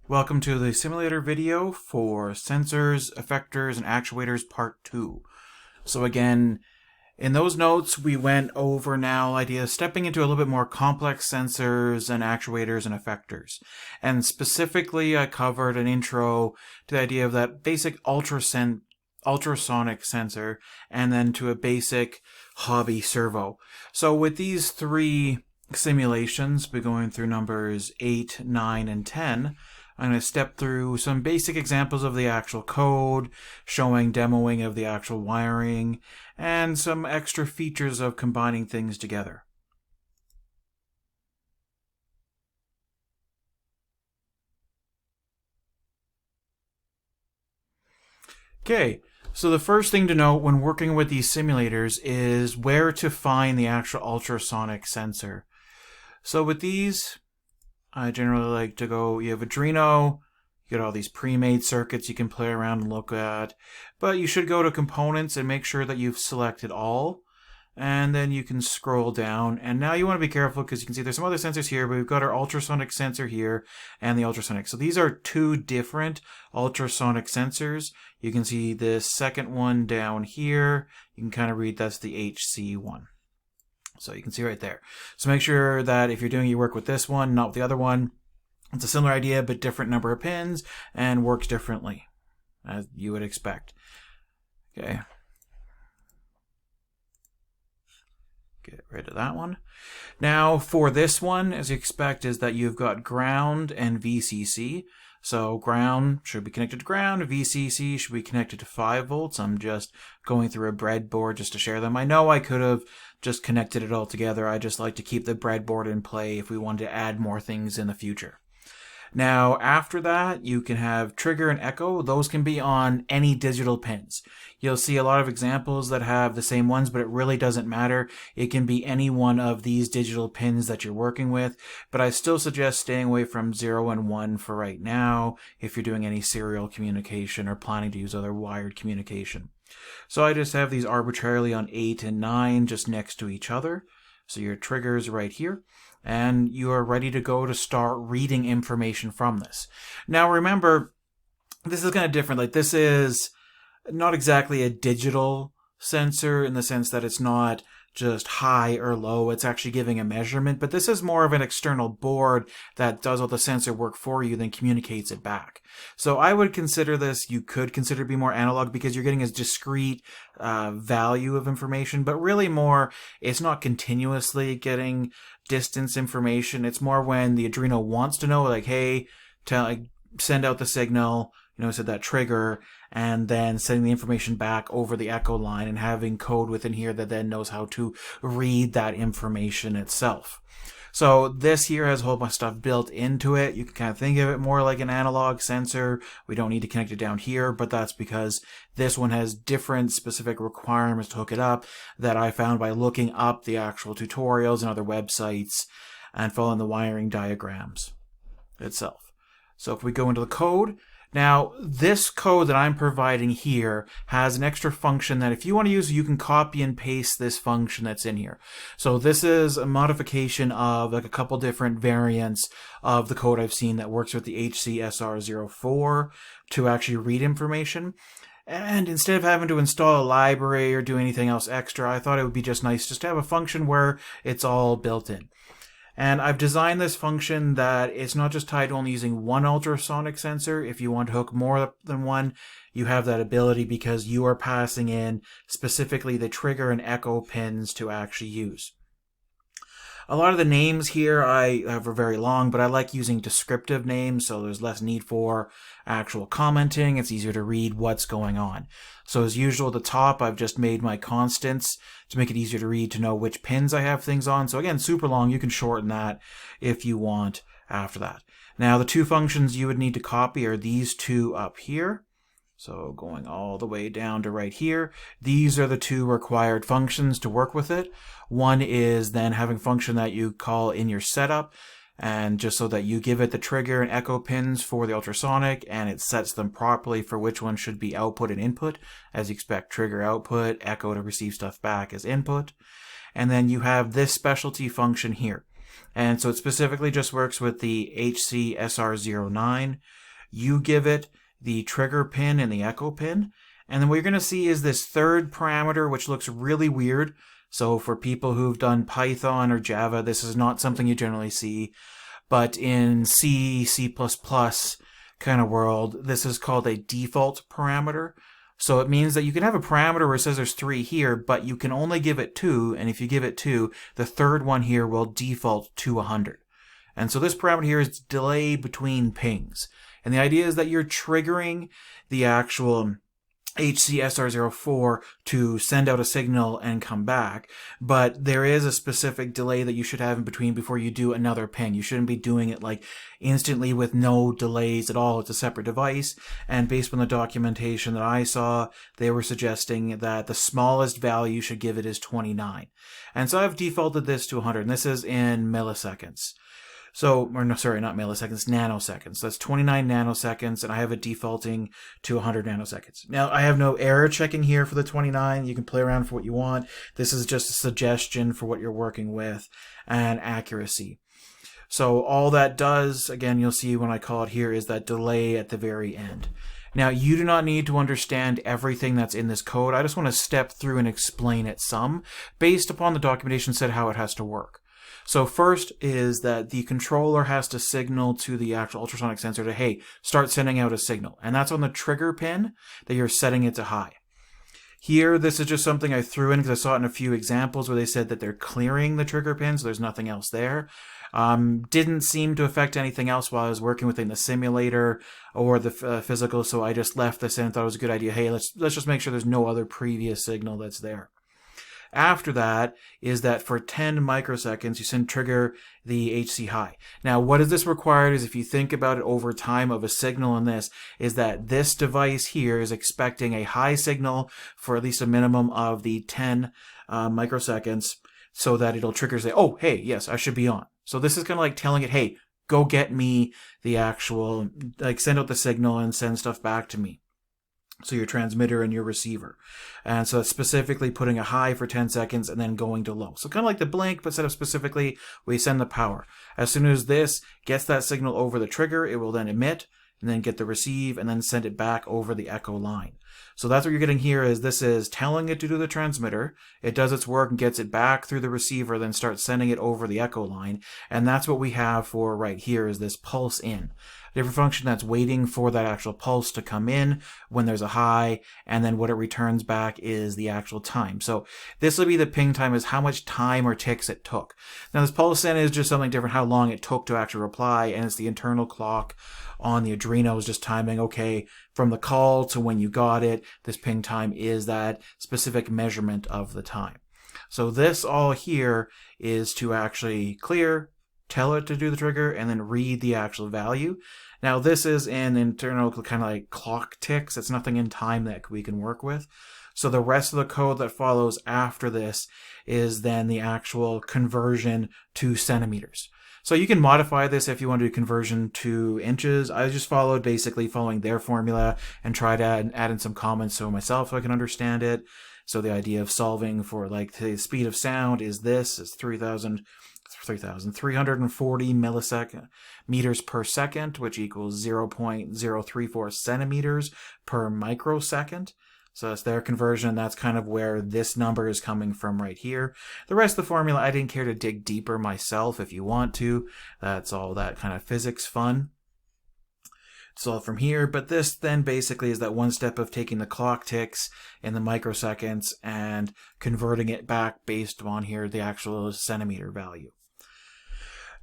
Welcome to the simulator video for sensors, effectors, and actuators part 2. So again, in those notes we went over now ideas stepping into a little bit more complex sensors and actuators and effectors. And specifically I covered an intro to the idea of that basic ultrasonic sensor and then to a basic hobby servo. So with these three simulations, we're going through numbers 8, 9, and 10. I'm going to step through some basic examples of the actual code, showing demoing of the actual wiring, and some extra features of combining things together. Okay, so the first thing to note when working with these simulators is where to find the actual ultrasonic sensor. So with these, I generally like to go, you have Arduino, you got all these pre-made circuits you can play around and look at, but you should go to components and make sure that you've selected all, and then you can scroll down, and now you want to be careful because you can see there's some other sensors here, but we've got our ultrasonic sensor here and the ultrasonic. So these are two different ultrasonic sensors. You can see this second one down here, you can kind of read that's the HC one. So you can see right there. So make sure that if you're doing your work with this one, not with the other one, it's a similar idea, but different number of pins and works differently, as you would expect. Okay. Get rid of that one. Now for this one, as you expect, is that you've got ground and VCC. So ground should be connected to ground, VCC should be connected to 5 volts. I'm just going through a breadboard just to share them. I know I could have just connected it all together. I just like to keep the breadboard in play if we wanted to add more things in the future. Now after that, you can have trigger and echo. Those can be on any digital pins. You'll see a lot of examples that have the same ones, but it really doesn't matter. It can be any one of these digital pins that you're working with, but I still suggest staying away from 0 and 1 for right now if you're doing any serial communication or planning to use other wired communication. So I just have these arbitrarily on 8 and 9 just next to each other. So your trigger's right here, and you are ready to go to start reading information from this. Now remember, this is kind of different. Like, this is not exactly a digital sensor in the sense that it's not just high or low, it's actually giving a measurement, but this is more of an external board that does all the sensor work for you, then communicates it back. So I would consider this, you could consider to be more analog because you're getting a discrete value of information, but really more, it's not continuously getting distance information. It's more when the Arduino wants to know, like, hey, send out the signal, said that trigger, and then sending the information back over the echo line and having code within here that then knows how to read that information itself. So this here has a whole bunch of stuff built into it. You can kind of think of it more like an analog sensor. We don't need to connect it down here, but that's because this one has different specific requirements to hook it up that I found by looking up the actual tutorials and other websites and following the wiring diagrams itself. So if we go into the code, now, this code that I'm providing here has an extra function that if you want to use, you can copy and paste this function that's in here. So this is a modification of like a couple different variants of the code I've seen that works with the HCSR04 to actually read information. And instead of having to install a library or do anything else extra, I thought it would be just nice just to have a function where it's all built in. And I've designed this function that it's not just tied to only using one ultrasonic sensor. If you want to hook more than one, you have that ability because you are passing in specifically the trigger and echo pins to actually use. A lot of the names here I have are very long, but I like using descriptive names, so there's less need for actual commenting. It's easier to read what's going on. So as usual, at the top, I've just made my constants to make it easier to read, to know which pins I have things on. So again, super long. You can shorten that if you want after that. Now, the two functions you would need to copy are these two up here. So going all the way down to right here, these are the two required functions to work with it. One is then having a function that you call in your setup, and just so that you give it the trigger and echo pins for the ultrasonic, and it sets them properly for which one should be output and input. As you expect, trigger output, echo to receive stuff back as input. And then you have this specialty function here. And so it specifically just works with the HCSR09. You give it the trigger pin and the echo pin. And then what you're going to see is this third parameter, which looks really weird. So for people who've done Python or Java, this is not something you generally see. But in C, C++ kind of world, this is called a default parameter. So it means that you can have a parameter where it says there's 3 here, but you can only give it 2. And if you give it 2, the third one here will default to 100. And so this parameter here is delay between pings. And the idea is that you're triggering the actual HCSR04 to send out a signal and come back, but there is a specific delay that you should have in between before you do another ping. You shouldn't be doing it like instantly with no delays at all. It's a separate device, and based on the documentation that I saw, they were suggesting that the smallest value you should give it is 29. And so I've defaulted this to 100, and this is in milliseconds. So, or no, sorry, not milliseconds, nanoseconds. So that's 29 nanoseconds, and I have it defaulting to 100 nanoseconds. Now, I have no error checking here for the 29. You can play around for what you want. This is just a suggestion for what you're working with and accuracy. So all that does, again, you'll see when I call it here, is that delay at the very end. Now, you do not need to understand everything that's in this code. I just want to step through and explain it some, based upon the documentation said how it has to work. So first is that the controller has to signal to the actual ultrasonic sensor to, hey, start sending out a signal. And that's on the trigger pin that you're setting it to high. Here, this is just something I threw in because I saw it in a few examples where they said that they're clearing the trigger pin, so there's nothing else there. Didn't seem to affect anything else while I was working within the simulator or the physical, so I just left this in and thought it was a good idea. Hey, let's just make sure there's no other previous signal that's there. After that is that for 10 microseconds, you send trigger the HC high. Now, what is this required is if you think about it over time of a signal in this, is that this device here is expecting a high signal for at least a minimum of the 10 microseconds so that it'll trigger say, oh, hey, yes, I should be on. So this is kind of like telling it, hey, go get me the actual, like send out the signal and send stuff back to me. So your transmitter and your receiver. And so it's specifically putting a high for 10 seconds and then going to low. So kind of like the blink, but instead of specifically, we send the power. As soon as this gets that signal over the trigger, it will then emit and then get the receive and then send it back over the echo line. So that's what you're getting here is this is telling it to do the transmitter. It does its work and gets it back through the receiver, then starts sending it over the echo line. And that's what we have for right here is this pulse in. Different function that's waiting for that actual pulse to come in when there's a high, and then what it returns back is the actual time. So this will be the ping time is how much time or ticks it took. Now this pulse in is just something different, how long it took to actually reply, and it's the internal clock on the Arduino is just timing, okay, from the call to when you got it, this ping time is that specific measurement of the time. So this all here is to actually clear, tell it to do the trigger, and then read the actual value. Now this is an internal kind of like clock ticks. It's nothing in time that we can work with. So the rest of the code that follows after this is then the actual conversion to centimeters. So you can modify this if you want to do conversion to inches. I just followed basically following their formula and tried to add in some comments so myself so I can understand it. So the idea of solving for like the speed of sound is this is 3,340 meters per second, which equals 0.034 centimeters per microsecond. So that's their conversion, and that's kind of where this number is coming from right here. The rest of the formula, I didn't care to dig deeper myself if you want to. That's all that kind of physics fun. It's all from here, but this then basically is that one step of taking the clock ticks in the microseconds and converting it back based on here the actual centimeter value.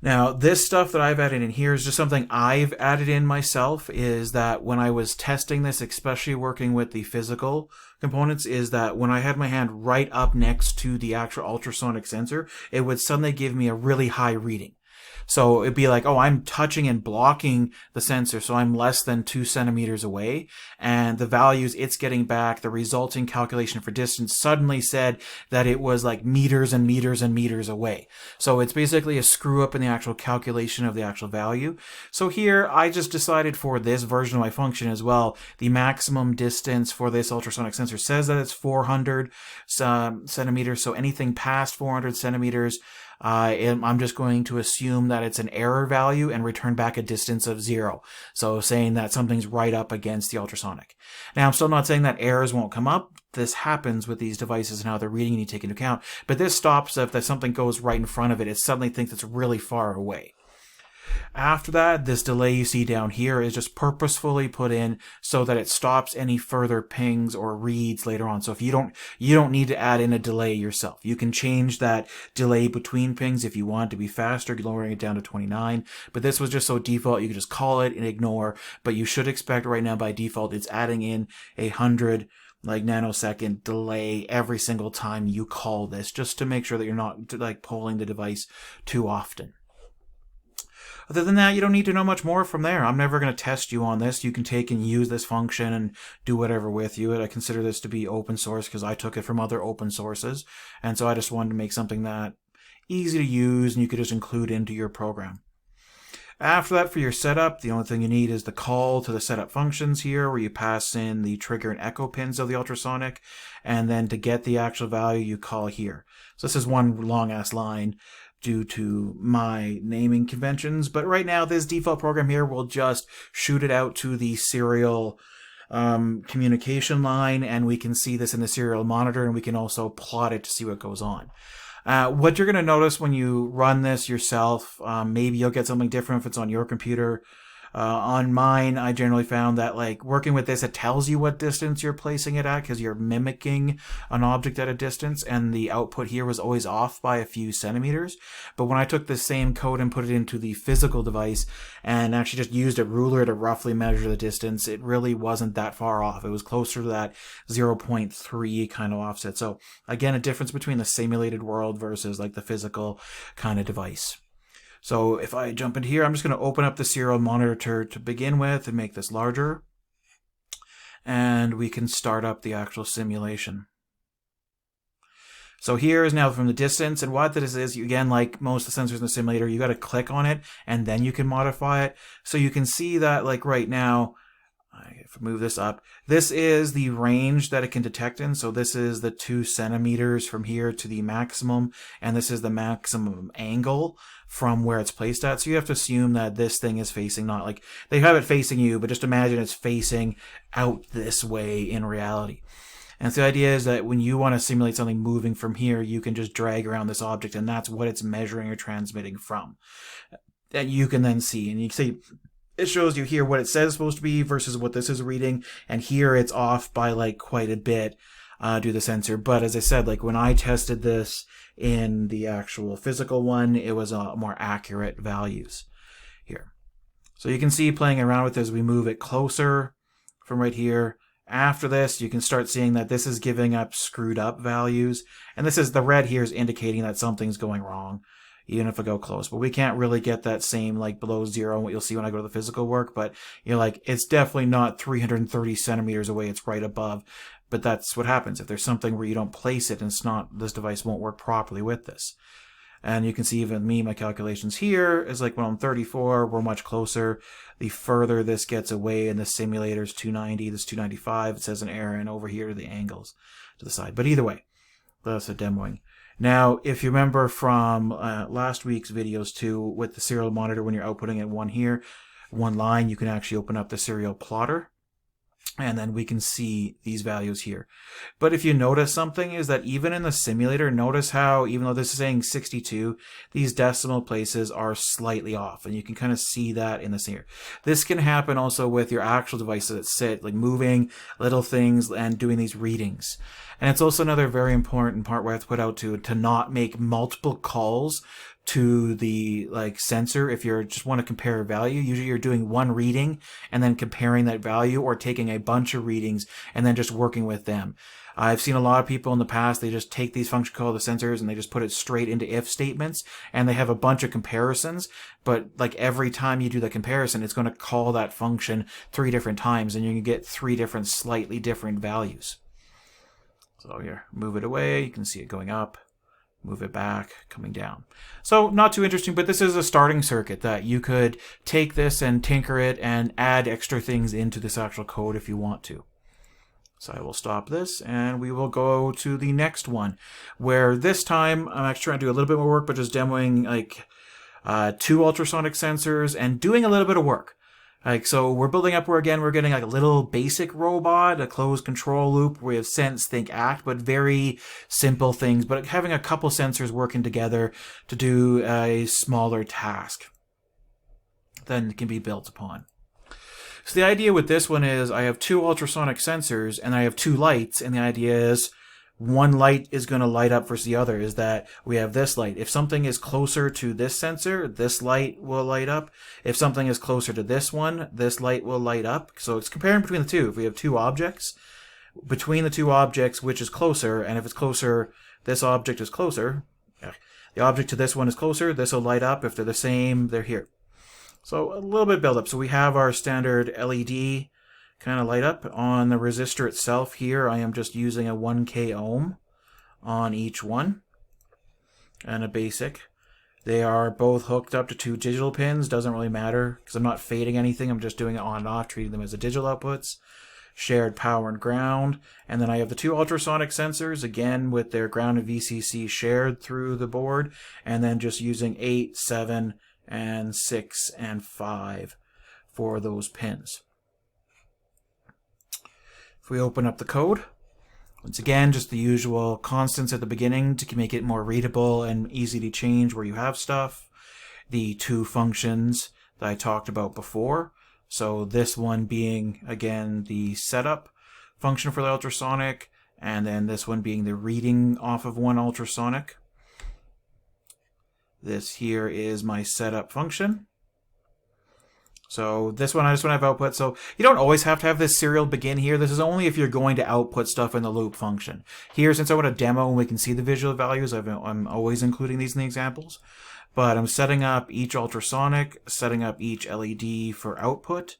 Now, this stuff that I've added in here is just something I've added in myself, is that when I was testing this, especially working with the physical components, is that when I had my hand right up next to the actual ultrasonic sensor, it would suddenly give me a really high reading. So it'd be like, oh, I'm touching and blocking the sensor, so I'm less than 2 centimeters away. And the values it's getting back, the resulting calculation for distance suddenly said that it was like meters and meters and meters away. So it's basically a screw up in the actual calculation of the actual value. So here, I just decided for this version of my function as well, the maximum distance for this ultrasonic sensor says that it's 400 centimeters. So anything past 400 centimeters, I'm just going to assume that it's an error value and return back a distance of 0. So saying that something's right up against the ultrasonic. Now, I'm still not saying that errors won't come up. This happens with these devices and how they're reading, and you take into account. But this stops if something goes right in front of it. It suddenly thinks it's really far away. After that, this delay you see down here is just purposefully put in so that it stops any further pings or reads later on. So if you don't need to add in a delay yourself. You can change that delay between pings if you want to be faster, lowering it down to 29. But this was just so default, you can just call it and ignore. But you should expect right now by default, it's adding in 100 nanosecond delay every single time you call this, just to make sure that you're not polling the device too often. Other than that, you don't need to know much more from there. I'm never going to test you on this. You can take and use this function and do whatever with you. I consider this to be open source because I took it from other open sources. And so I just wanted to make something that easy to use and you could just include into your program. After that, for your setup, the only thing you need is the call to the setup functions here, where you pass in the trigger and echo pins of the ultrasonic. And then to get the actual value, you call here. So this is one long-ass line due to my naming conventions, but right now this default program here will just shoot it out to the serial communication line, and we can see this in the serial monitor, and we can also plot it to see what goes on. What you're going to notice when you run this yourself, maybe you'll get something different if it's on your computer. On mine, I generally found that working with this, it tells you what distance you're placing it at because you're mimicking an object at a distance, and the output here was always off by a few centimeters. But when I took the same code and put it into the physical device and actually just used a ruler to roughly measure the distance, it really wasn't that far off. It was closer to that 0.3 kind of offset. So again, a difference between the simulated world versus the physical kind of device. So if I jump into here, I'm just going to open up the serial monitor to begin with and make this larger. And we can start up the actual simulation. So here is now from the distance, and what this is, again, like most of the sensors in the simulator, you got to click on it and then you can modify it. So you can see that right now, if I move this up, this is the range that it can detect in. So this is the 2 centimeters from here to the maximum, and this is the maximum angle from where it's placed at. So you have to assume that this thing is facing, not they have it facing you, but just imagine it's facing out this way in reality. And so the idea is that when you want to simulate something moving from here, you can just drag around this object, and that's what it's measuring or transmitting from. That you can then see, and you can see it shows you here what it says it's supposed to be versus what this is reading, and here it's off by quite a bit due to the sensor. But as I said, when I tested this in the actual physical one, it was more accurate values here. So you can see playing around with this as we move it closer from right here. After this, you can start seeing that this is giving up screwed up values, and this is the red here is indicating that something's going wrong, even if I go close. But we can't really get that same below 0, what you'll see when I go to the physical work. But it's definitely not 330 centimeters away. It's right above. But that's what happens if there's something where you don't place it, and it's not, this device won't work properly with this. And you can see even my calculations here is when I'm 34, we're much closer. The further this gets away, and the simulator's 290, this 295, it says an error, and over here the angles to the side. But either way, that's a demoing. Now, if you remember from last week's videos too, with the serial monitor, when you're outputting it one line, you can actually open up the serial plotter, and then we can see these values here. But if you notice something is that even in the simulator, notice how even though this is saying 62, these decimal places are slightly off, and you can kind of see that in this here. This can happen also with your actual devices that sit, moving little things and doing these readings. And it's also another very important part where I have to put out to not make multiple calls to the sensor. If you just want to compare a value, usually you're doing one reading and then comparing that value, or taking a bunch of readings and then just working with them. I've seen a lot of people in the past, they just take these function call the sensors and they just put it straight into if statements, and they have a bunch of comparisons, but every time you do the comparison, it's going to call that function 3 different times, and you can get 3 different slightly different values. So here, move it away, you can see it going up. Move it back, coming down. So not too interesting, but this is a starting circuit that you could take this and tinker it and add extra things into this actual code if you want to. So I will stop this, and we will go to the next one, where this time I'm actually trying to do a little bit more work, but just demoing like 2 ultrasonic sensors and doing a little bit of work. Like, so we're building up where, again, we're getting like a little basic robot, a closed control loop. We have sense, think, act, but very simple things, but having a couple sensors working together to do a smaller task then can be built upon. So the idea with this one is I have 2 ultrasonic sensors and I have 2 lights, and the idea is one light is going to light up versus the other. Is that we have this light. If something is closer to this sensor, this light will light up. If something is closer to this one, this light will light up. So it's comparing between the two. If we have 2 objects, between the 2 objects, which is closer, and if it's closer, this object is closer. The object to this one is closer, this will light up. If they're the same, they're here. So a little bit build up. So we have our standard LED kind of light up. On the resistor itself here, I am just using a 1K ohm on each one and a basic. They are both hooked up to 2 digital pins. Doesn't really matter because I'm not fading anything. I'm just doing it on and off, treating them as the digital outputs. Shared power and ground. And then I have the 2 ultrasonic sensors, again with their ground and VCC shared through the board, and then just using 8, 7, and 6 and 5 for those pins. If we open up the code, once again, just the usual constants at the beginning to make it more readable and easy to change where you have stuff. The 2 functions that I talked about before. So this one being, again, the setup function for the ultrasonic, and then this one being the reading off of one ultrasonic. This here is my setup function. So this one, I just want to have output. So you don't always have to have this serial begin here. This is only if you're going to output stuff in the loop function. Here, since I want to demo and we can see the visual values, I'm always including these in the examples. But I'm setting up each ultrasonic, setting up each LED for output.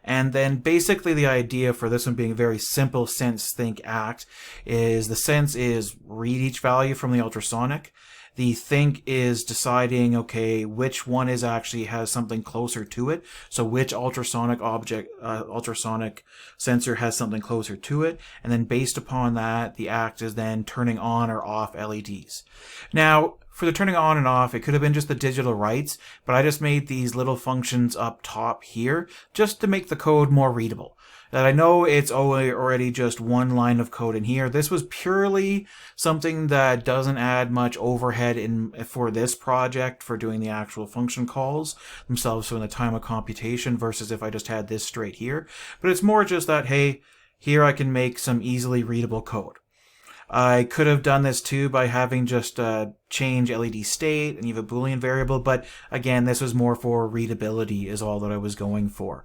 And then basically the idea for this one being a very simple sense, think, act is the sense is read each value from the ultrasonic. The think is deciding, okay, which one is actually has something closer to it. So which ultrasonic ultrasonic sensor has something closer to it. And then based upon that, the act is then turning on or off LEDs. Now, for the turning on and off, it could have been just the digital writes, but I just made these little functions up top here just to make the code more readable. That I know it's already just one line of code in here. This was purely something that doesn't add much overhead for this project for doing the actual function calls themselves, so in the time of computation versus if I just had this straight here. But it's more just that, hey, here I can make some easily readable code. I could have done this too by having just change LED state and you have a Boolean variable, but again, this was more for readability is all that I was going for.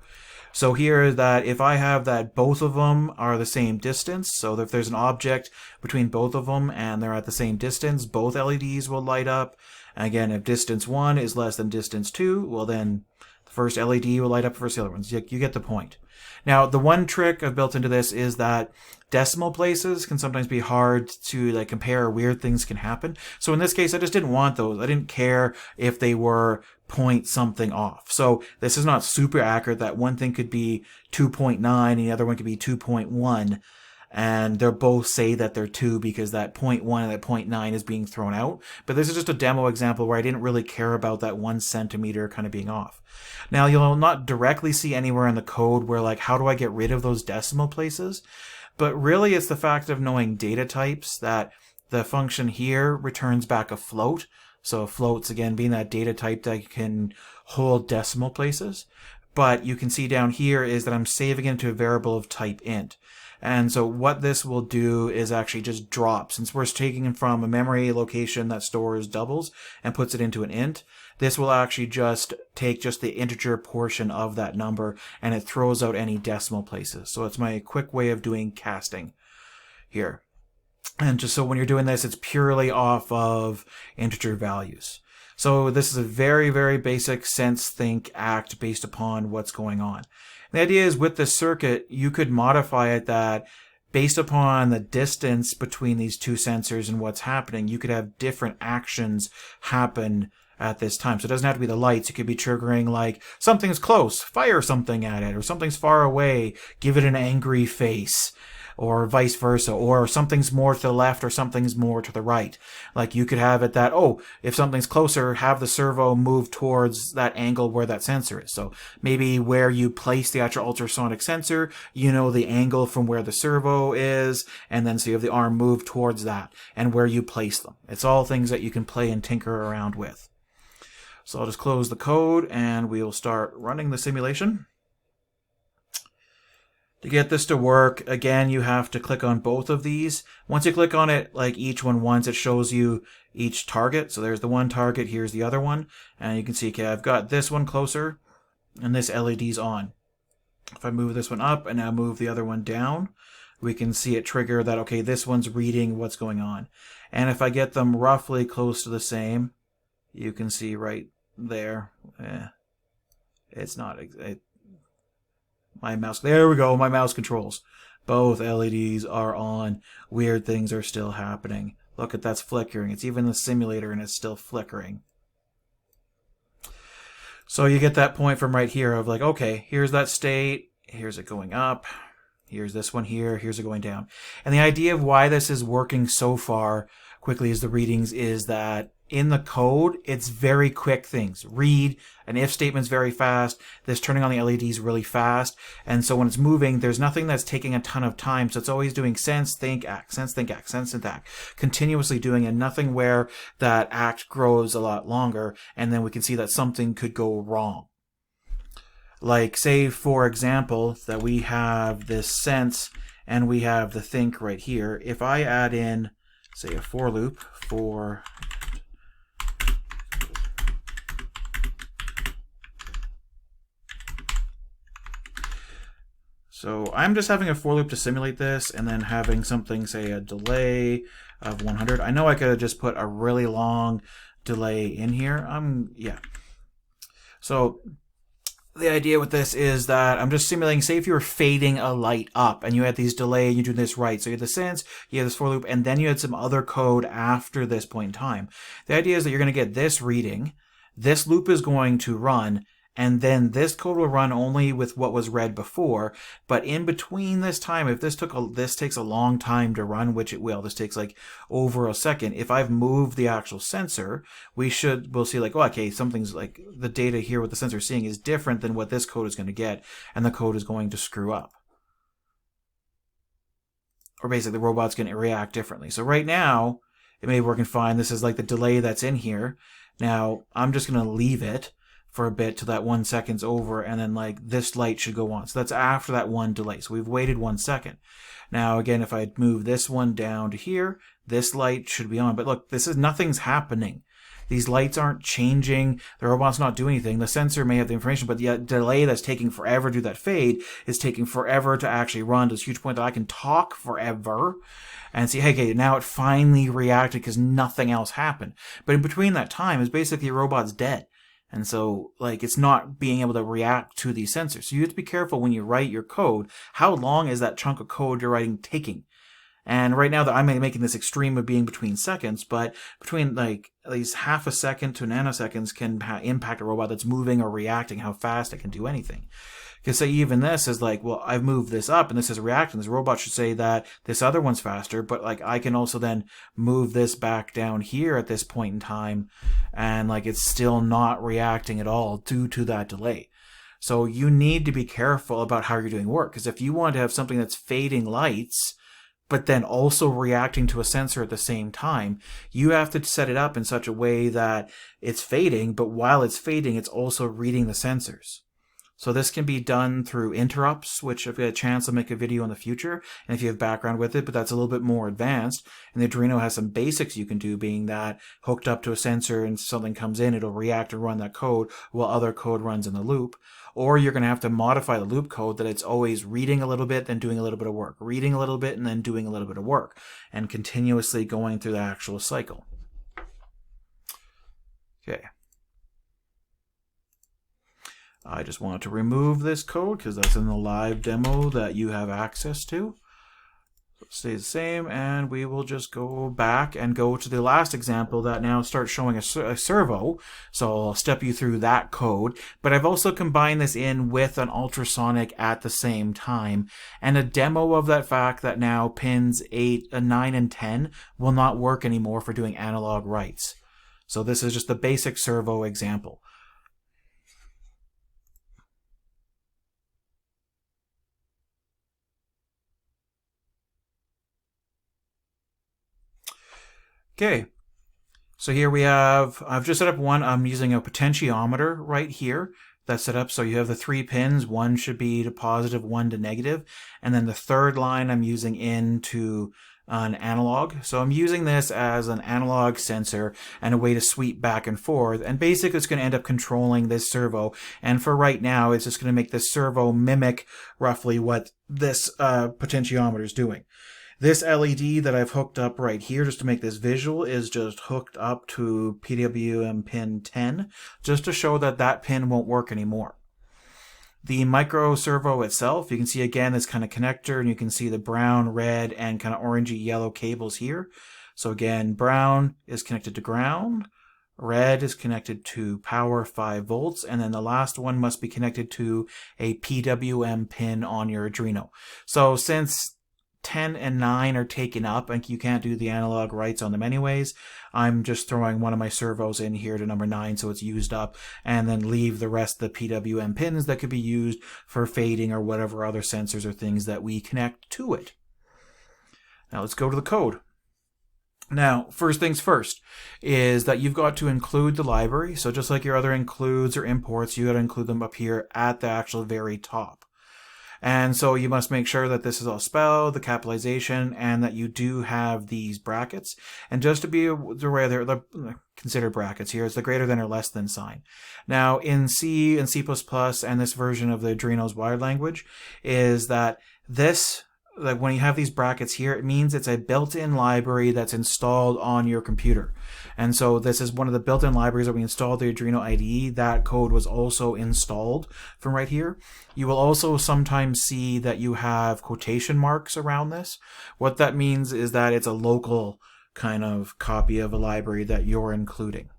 So here is that if I have that both of them are the same distance, so if there's an object between both of them and they're at the same distance, both LEDs will light up. And again, if distance 1 is less than distance 2, well then the first LED will light up versus the other ones. You get the point. Now, the one trick I've built into this is that decimal places can sometimes be hard to compare. Weird things can happen. So in this case, I just didn't want those. I didn't care if they were point something off. So this is not super accurate that one thing could be 2.9 and the other one could be 2.1. And they'll both say that they're 2 because that 0.1 and that 0.9 is being thrown out. But this is just a demo example where I didn't really care about that 1 centimeter kind of being off. Now, you'll not directly see anywhere in the code where how do I get rid of those decimal places? But really it's the fact of knowing data types that the function here returns back a float. So floats, again, being that data type that can hold decimal places. But you can see down here is that I'm saving it into a variable of type int. And so what this will do is actually just drop. Since we're taking it from a memory location that stores doubles and puts it into an int, this will actually just take just the integer portion of that number and it throws out any decimal places. So it's my quick way of doing casting here. And just so when you're doing this, it's purely off of integer values. So this is a very, very basic sense, think, act based upon what's going on. The idea is with this circuit, you could modify it that based upon the distance between these two sensors and what's happening, you could have different actions happen at this time. So it doesn't have to be the lights. It could be triggering something's close, fire something at it, or something's far away, give it an angry face. or vice versa, or something's more to the left or something's more to the right. Like you could have it that, oh, if something's closer, have the servo move towards that angle where that sensor is. So maybe where you place the actual ultrasonic sensor, you know the angle from where the servo is, and then so you have the arm move towards that, and where you place them. It's all things that you can play and tinker around with. So I'll just close the code and we'll start running the simulation. To get this to work, again, you have to click on both of these. Once you click on it, like each one once, it shows you each target. So there's the one target, here's the other one. And you can see, okay, I've got this one closer and this LED's on. If I move this one up and now move the other one down, we can see it trigger that, okay, this one's reading what's going on. And if I get them roughly close to the same, you can see right there. It's not... my mouse... There we go, my mouse controls. Both LEDs are on. Weird things are still happening. Look at that's flickering. It's even the simulator and it's still flickering. So you get that point from right here of like, okay, here's that state. Here's it going up. Here's this one here. Here's it going down. And the idea of why this is working so far quickly as the readings is that in the code, it's very quick things. Read, an if statement's very fast. This turning on the LEDs really fast. And so when it's moving, there's nothing that's taking a ton of time. So it's always doing sense, think, act, sense, think, act, sense, think, act. Continuously doing, and nothing where that act grows a lot longer. And then we can see that something could go wrong. Like, say, for example, that we have this sense and we have the think right here. If I add in, say, a for loop for... So I'm just having a for loop to simulate this and then having something, say, a delay of 100. I know I could have just put a really long delay in here. Yeah. So the idea with this is that I'm just simulating, say if you were fading a light up and you had these delay and you do this right. So you had the sense, you had this for loop, and then you had some other code after this point in time. The idea is that you're going to get this reading, this loop is going to run, and then this code will run only with what was read before. But in between this time, if this takes a long time to run, which it will, this takes like over a second. If I've moved the actual sensor, we'll see like, oh, okay, something's like the data here, what the sensor is seeing is different than what this code is going to get, and the code is going to screw up. Or basically the robot's going to react differently. So right now, it may be working fine. This is like the delay that's in here. Now, I'm just going to leave it for a bit till that 1 second's over, and then like this light should go on. So that's after that one delay. So we've waited 1 second. Now again, if I move this one down to here, this light should be on. But look, nothing's happening. These lights aren't changing. The robot's not doing anything. The sensor may have the information, but the delay that's taking forever to do that fade is taking forever to actually run to this huge point that I can talk forever and see, hey, okay, now it finally reacted because nothing else happened. But in between that time is basically your robot's dead. And so, like, it's not being able to react to these sensors. So you have to be careful when you write your code. How long is that chunk of code you're writing taking? And right now that I'm making this extreme of being between seconds, but between like at least half a second to nanoseconds can impact a robot that's moving or reacting, how fast it can do anything. Because say even this is like, well, I've moved this up and this is reacting. This robot should say that this other one's faster, but like I can also then move this back down here at this point in time, and like it's still not reacting at all due to that delay. So you need to be careful about how you're doing work, because if you want to have something that's fading lights, but then also reacting to a sensor at the same time, you have to set it up in such a way that it's fading, but while it's fading, it's also reading the sensors. So this can be done through interrupts, which if you get a chance, I'll make a video in the future, and if you have background with it, but that's a little bit more advanced. And the Arduino has some basics you can do, being that hooked up to a sensor and something comes in, it'll react and run that code while other code runs in the loop. Or you're going to have to modify the loop code that it's always reading a little bit, then doing a little bit of work, reading a little bit, and then doing a little bit of work, and continuously going through the actual cycle. Okay. I just wanted to remove this code because that's in the live demo that you have access to. Stays the same, and we will just go back and go to the last example that now starts showing a servo. So I'll step you through that code, but I've also combined this in with an ultrasonic at the same time, and a demo of that fact that now pins 8, 9, and 10 will not work anymore for doing analog writes. So this is just the basic servo example. Okay, so here we have, I've just set up one, I'm using a potentiometer right here that's set up. So you have the 3 pins, one should be to positive, one to negative, and then the third line I'm using into an analog. So I'm using this as an analog sensor and a way to sweep back and forth, and basically it's going to end up controlling this servo, and for right now it's just going to make this servo mimic roughly what this potentiometer is doing. This LED that I've hooked up right here, just to make this visual, is just hooked up to PWM pin 10, just to show that that pin won't work anymore. The micro servo itself, you can see again this kind of connector, and you can see the brown, red, and kind of orangey yellow cables here. So again, brown is connected to ground, red is connected to power 5 volts, and then the last one must be connected to a PWM pin on your Arduino. So since 10 and 9 are taken up and you can't do the analog writes on them anyways, I'm just throwing one of my servos in here to number 9 so it's used up, and then leave the rest of the PWM pins that could be used for fading or whatever other sensors or things that we connect to it. Now let's go to the code. Now, first things first is that you've got to include the library. So just like your other includes or imports, you got to include them up here at the actual very top. And so you must make sure that this is all spelled, the capitalization, and that you do have these brackets. And just to be aware, they're considered brackets here, it's the greater than or less than sign. Now in C and C++ and this version of the Arduino's wired language is that this, like when you have these brackets here, it means it's a built-in library that's installed on your computer. And so this is one of the built-in libraries that we installed the Arduino IDE. That code was also installed from right here. You will also sometimes see that you have quotation marks around this. What that means is that it's a local kind of copy of a library that you're including.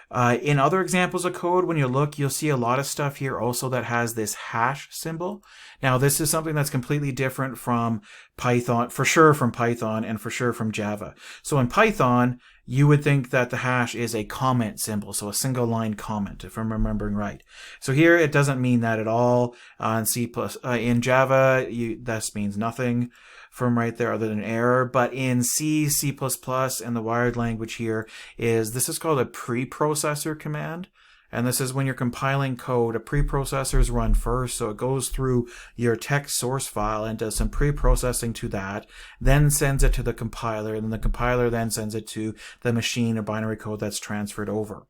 In other examples of code, when you look, you'll see a lot of stuff here also that has this hash symbol. Now, this is something that's completely different from Python, for sure from Python, and for sure from Java. So in Python, you would think that the hash is a comment symbol, so a single line comment, if I'm remembering right. So here, it doesn't mean that at all. In Java, this means nothing from right there other than error. But in C, C++, and the wired language here this is called a preprocessor command. And this is when you're compiling code, a preprocessor is run first. So it goes through your text source file and does some pre-processing to that, then sends it to the compiler, and then the compiler then sends it to the machine or binary code that's transferred over.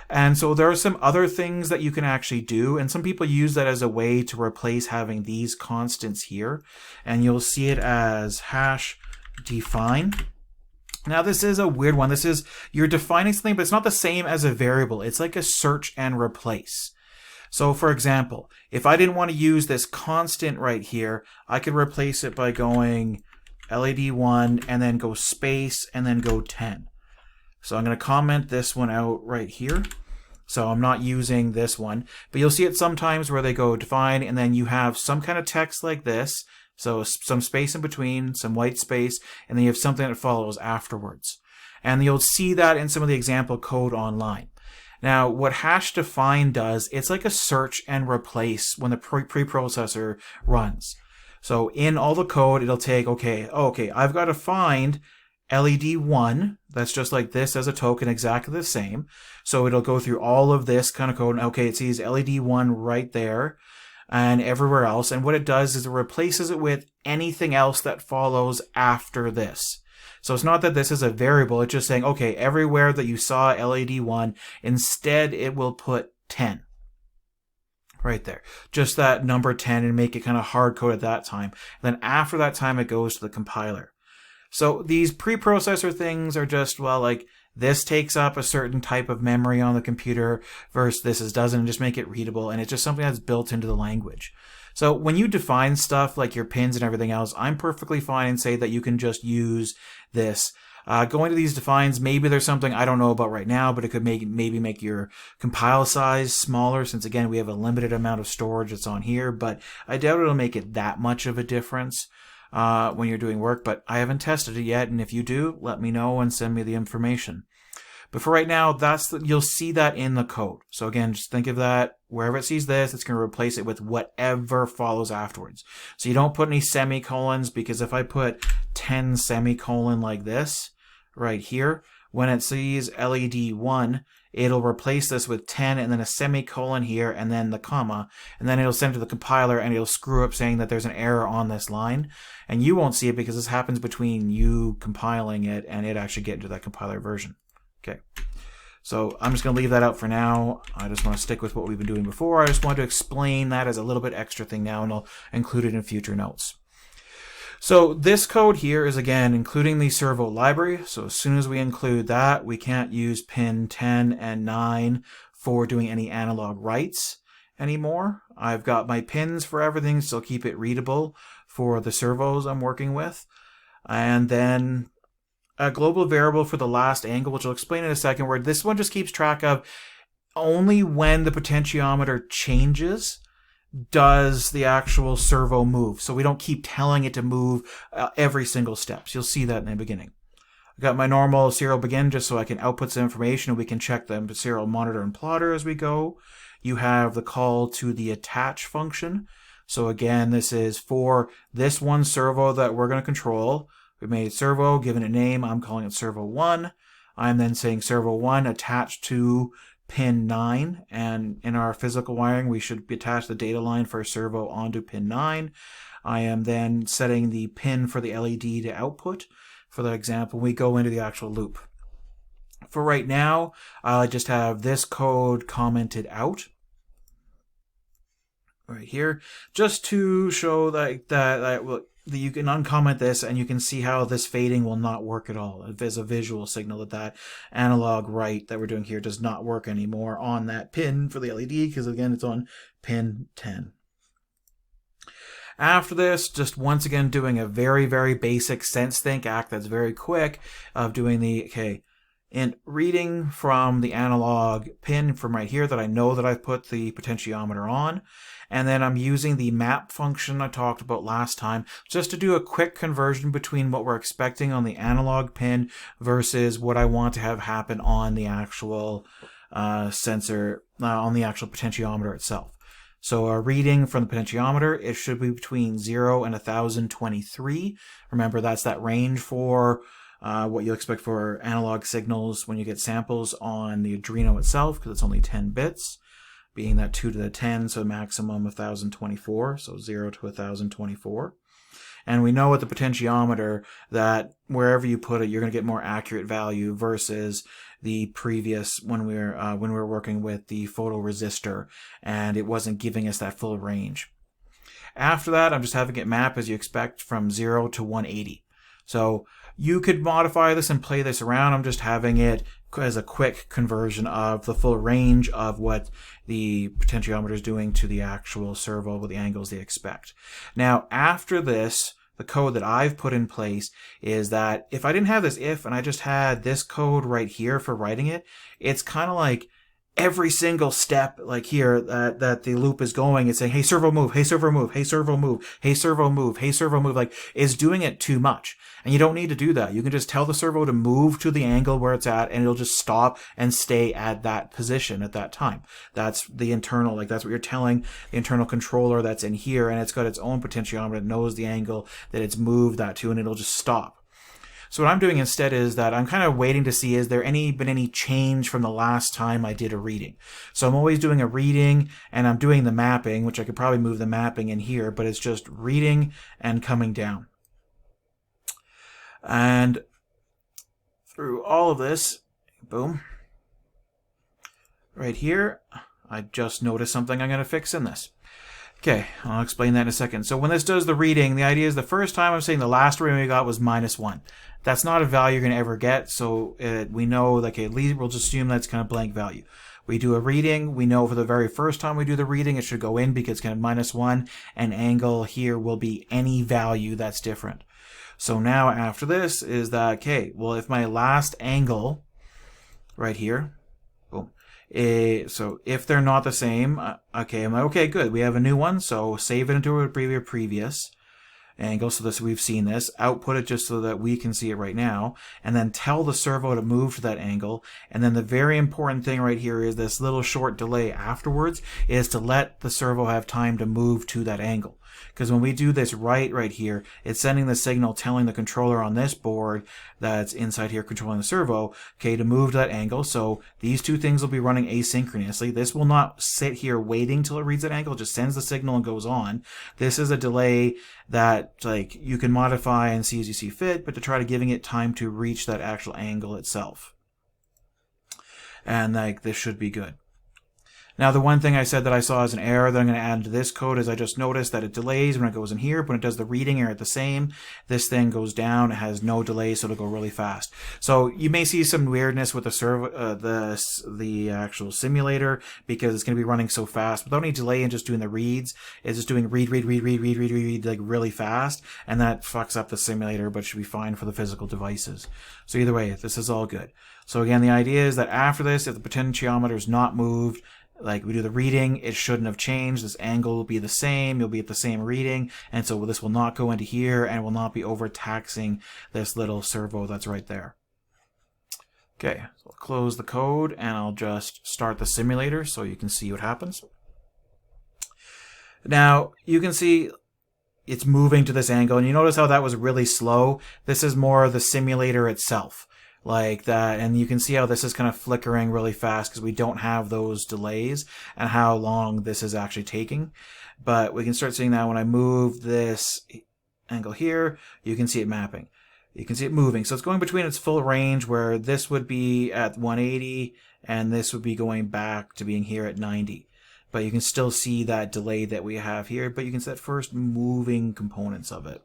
And so there are some other things that you can actually do, and some people use that as a way to replace having these constants here. And you'll see it as hash define. Now this is a weird one. This is, you're defining something, but it's not the same as a variable. It's like a search and replace. So for example, if I didn't want to use this constant right here, I could replace it by going LED1 and then go space and then go 10. So I'm going to comment this one out right here. So I'm not using this one, but you'll see it sometimes where they go define and then you have some kind of text like this. So some space in between, some white space, and then you have something that follows afterwards. And you'll see that in some of the example code online. Now, what hash define does, it's like a search and replace when the preprocessor runs. So in all the code, it'll take, okay, I've got to find LED1, that's just like this as a token, exactly the same. So it'll go through all of this kind of code, and okay, it sees LED1 right there and everywhere else, and what it does is it replaces it with anything else that follows after this. So it's not that this is a variable, it's just saying, okay, everywhere that you saw LED1, instead it will put 10. Right there. Just that number 10 and make it kind of hard code at that time. And then after that time, it goes to the compiler. So these preprocessor things are just, well, like, this takes up a certain type of memory on the computer versus this doesn't, and just make it readable. And it's just something that's built into the language. So when you define stuff like your pins and everything else, I'm perfectly fine and say that you can just use this. Going to these defines, maybe there's something I don't know about right now, but it could maybe make your compile size smaller, since again we have a limited amount of storage that's on here, but I doubt it'll make it that much of a difference when you're doing work, but I haven't tested it yet, and if you do, let me know and send me the information. But for right now, you'll see that in the code. So again, just think of that. Wherever it sees this, it's going to replace it with whatever follows afterwards. So you don't put any semicolons, because if I put 10 semicolon like this right here, when it sees LED 1, it'll replace this with 10 and then a semicolon here and then the comma, and then it'll send it to the compiler and it'll screw up saying that there's an error on this line. And you won't see it because this happens between you compiling it and it actually getting to that compiler version. Okay, so I'm just going to leave that out for now. I just want to stick with what we've been doing before. I just wanted to explain that as a little bit extra thing now, and I'll include it in future notes. So this code here is, again, including the Servo library. So as soon as we include that, we can't use pin 10 and 9 for doing any analog writes anymore. I've got my pins for everything, so keep it readable for the servos I'm working with. And then a global variable for the last angle, which I'll explain in a second, where this one just keeps track of only when the potentiometer changes does the actual servo move. So we don't keep telling it to move every single step. So you'll see that in the beginning. I've got my normal serial begin just so I can output some information and we can check the serial monitor and plotter as we go. You have the call to the attach function. So again, this is for this one servo that we're going to control. We made servo, given a name. I'm calling it servo 1. I'm then saying servo 1 attached to pin 9. And in our physical wiring, we should attach the data line for servo onto pin 9. I am then setting the pin for the LED to output. For that example, we go into the actual loop. For right now, I just have this code commented out right here, just to show that you can uncomment this and you can see how this fading will not work at all. As a visual signal that analog write that we're doing here does not work anymore on that pin for the LED, because again it's on pin 10. After this, just once again doing a very, very basic sense think act that's very quick of doing and reading from the analog pin from right here that I know that I've put the potentiometer on. And then I'm using the map function I talked about last time just to do a quick conversion between what we're expecting on the analog pin versus what I want to have happen on the actual sensor, on the actual potentiometer itself. So a reading from the potentiometer, it should be between 0 and 1023. Remember, that's that range for what you'll expect for analog signals when you get samples on the Arduino itself, because it's only 10 bits, being that 2 to the 10, so maximum 1024, so 0 to 1024. And we know with the potentiometer that wherever you put it, you're going to get more accurate value versus the previous when we were working with the photoresistor and it wasn't giving us that full range. After that, I'm just having it map as you expect from 0 to 180. So you could modify this and play this around. I'm just having it as a quick conversion of the full range of what the potentiometer is doing to the actual servo with the angles they expect. Now, after this, the code that I've put in place is that if I didn't have this if and I just had this code right here for writing it, it's kind of like every single step, like here, that the loop is going, it's saying, hey, servo move, hey, servo move, hey, servo move, hey, servo move, hey, servo move, like, is doing it too much. And you don't need to do that. You can just tell the servo to move to the angle where it's at, and it'll just stop and stay at that position at that time. That's the internal, like, that's what you're telling the internal controller that's in here, and it's got its own potentiometer that knows the angle that it's moved that to, and it'll just stop. So what I'm doing instead is that I'm kind of waiting to see, is there been any change from the last time I did a reading? So I'm always doing a reading and I'm doing the mapping, which I could probably move the mapping in here, but it's just reading and coming down. And through all of this, boom, right here, I just noticed something I'm going to fix in this. Okay, I'll explain that in a second. So when this does the reading, the idea is the first time I'm saying the last reading we got was -1. That's not a value you're going to ever get, so we know, like, at least we'll just assume that's kind of blank value. We do a reading, we know for the very first time we do the reading, it should go in because it's kind of -1, and angle here will be any value that's different. So now after this is that, okay, well, if my last angle right here, boom, so if they're not the same, okay, I'm like, okay, good, we have a new one, so save it into a previous angle so this we've seen this, output it just so that we can see it right now, and then tell the servo to move to that angle. And then the very important thing right here is this little short delay afterwards is to let the servo have time to move to that angle. Because when we do this right here, it's sending the signal telling the controller on this board that's inside here controlling the servo, okay, to move to that angle. So these two things will be running asynchronously. This will not sit here waiting till it reads that angle, it just sends the signal and goes on. This is a delay that, like, you can modify and see as you see fit, but to try to giving it time to reach that actual angle itself. And like, this should be good. Now, the one thing I said that I saw as an error that I'm going to add into this code is I just noticed that it delays when it goes in here, but when it does the reading are at the same. This thing goes down, it has no delay, so it'll go really fast. So you may see some weirdness with the servo, the actual simulator, because it's going to be running so fast without any delay and just doing the reads. It's just doing read like really fast, and that fucks up the simulator, but should be fine for the physical devices. So either way, this is all good. So again, the idea is that after this, if the potentiometer is not moved, like we do the reading, it shouldn't have changed. This angle will be the same. You'll be at the same reading. And so this will not go into here and will not be overtaxing this little servo that's right there. Okay, so I'll close the code and I'll just start the simulator so you can see what happens. Now, you can see it's moving to this angle. And you notice how that was really slow? This is more the simulator itself. Like that, and you can see how this is kind of flickering really fast because we don't have those delays and how long this is actually taking. But we can start seeing that when I move this angle here, you can see it mapping. You can see it moving. So it's going between its full range where this would be at 180 and this would be going back to being here at 90. But you can still see that delay that we have here, but you can see that first moving components of it.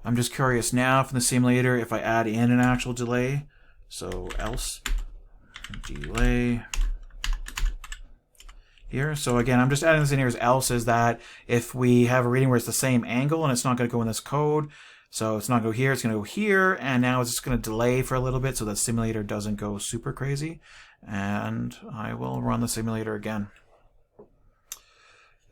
I'm just curious now from the simulator if I add in an actual delay. So else delay here. So again, I'm just adding this in here as else, is that if we have a reading where it's the same angle and it's not going to go in this code, so it's not going to go here, it's going to go here, and now it's just going to delay for a little bit so that simulator doesn't go super crazy. And I will run the simulator again.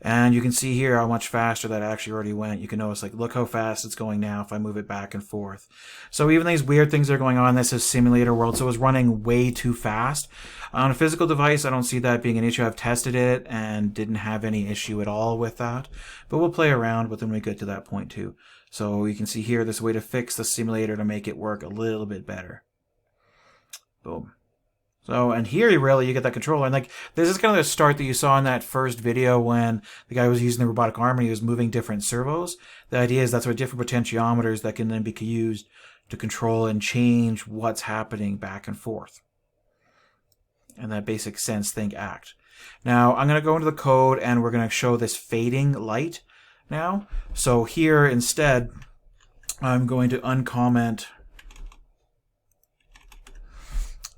And you can see here how much faster that actually already went. You can notice, like, look how fast it's going now if I move it back and forth. So even these weird things that are going on, this is simulator world, so it's running way too fast. On a physical device, I don't see that being an issue. I've tested it and didn't have any issue at all with that. But we'll play around with it when we get to that point too. So you can see here, there's a way to fix the simulator to make it work a little bit better. Boom. So, and here you get that controller, and like, this is kind of the start that you saw in that first video when the guy was using the robotic arm and he was moving different servos. The idea is that's where different potentiometers that can then be used to control and change what's happening back and forth. And that basic sense, think, act. Now, I'm going to go into the code and we're going to show this fading light now. So here, instead, I'm going to uncomment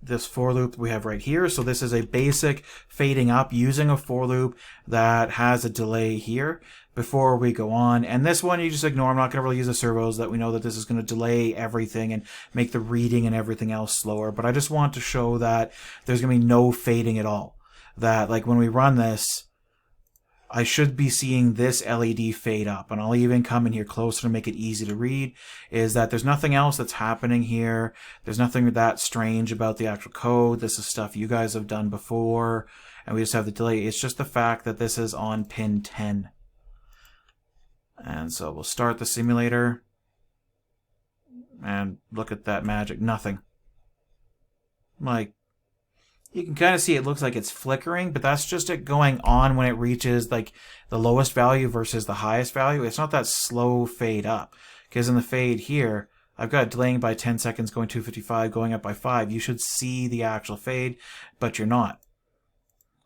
this for loop we have right here. So this is a basic fading up using a for loop that has a delay here before we go on. And this one you just ignore. I'm not going to really use the servos, that we know that this is going to delay everything and make the reading and everything else slower. But I just want to show that there's going to be no fading at all. That, like, when we run this, I should be seeing this LED fade up, and I'll even come in here closer to make it easy to read, is that there's nothing else that's happening here. There's nothing that strange about the actual code. This is stuff you guys have done before, and we just have the delay. It's just the fact that this is on pin 10. And so we'll start the simulator, and look at that magic. Nothing. Like, you can kind of see it looks like it's flickering, but that's just it going on when it reaches like the lowest value versus the highest value. It's not that slow fade up, because in the fade here, I've got it delaying by 10 seconds, going 255, going up by 5. You should see the actual fade, but you're not.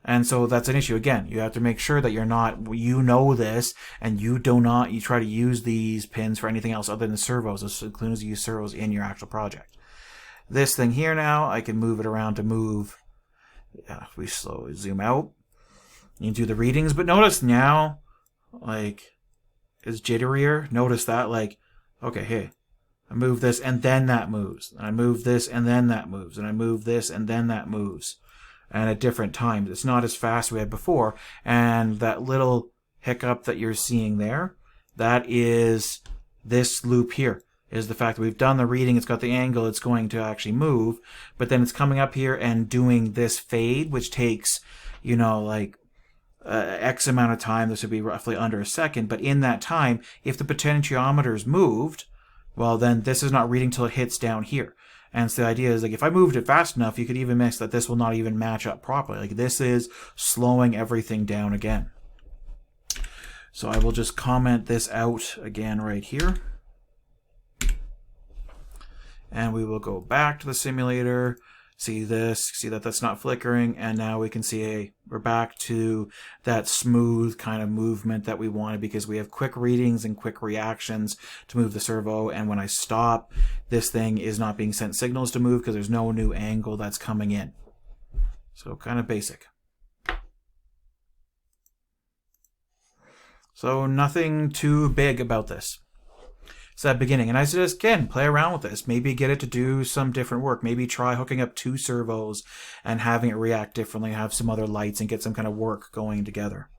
And so that's an issue. Again, you have to make sure that you're not, you know this, and you try to use these pins for anything else other than servos, as soon as you use servos in your actual project. This thing here now, I can move it around to move. If we slowly zoom out, you do the readings, but notice now, like, is jitterier. Notice that, like, okay, hey, I move this and then that moves. And I move this and then that moves. And I move this and then that moves. And at different times. It's not as fast as we had before. And that little hiccup that you're seeing there, that is this loop here. Is the fact that we've done the reading, it's got the angle, it's going to actually move, but then it's coming up here and doing this fade, which takes, you know, like X amount of time. This would be roughly under a second, but in that time, if the potentiometer's moved, well, then this is not reading till it hits down here. And so the idea is, like, if I moved it fast enough, you could even miss that this will not even match up properly. Like, this is slowing everything down again. So I will just comment this out again right here. And we will go back to the simulator, see this, see that that's not flickering, and now we can see, hey, we're back to that smooth kind of movement that we wanted, because we have quick readings and quick reactions to move the servo, and when I stop, this thing is not being sent signals to move because there's no new angle that's coming in. So kind of basic. So nothing too big about this. It's that beginning, and I suggest, again, play around with this. Maybe get it to do some different work. Maybe try hooking up 2 servos and having it react differently, have some other lights, and get some kind of work going together.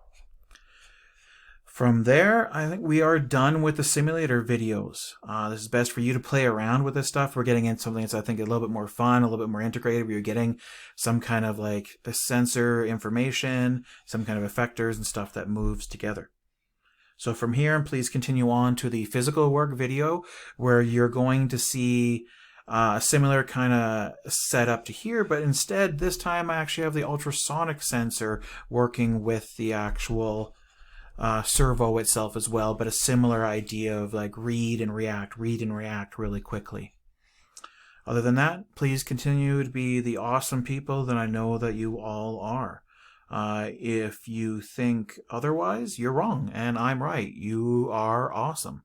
From there, I think we are done with the simulator videos. This is best for you to play around with this stuff. We're getting into something that's, I think, a little bit more fun, a little bit more integrated, where you're getting some kind of like the sensor information, some kind of effectors and stuff that moves together. So from here, please continue on to the physical work video, where you're going to see a similar kind of setup to here, but instead, this time I actually have the ultrasonic sensor working with the actual servo itself as well, but a similar idea of like read and react really quickly. Other than that, please continue to be the awesome people that I know that you all are. If you think otherwise, you're wrong, and I'm right. You are awesome.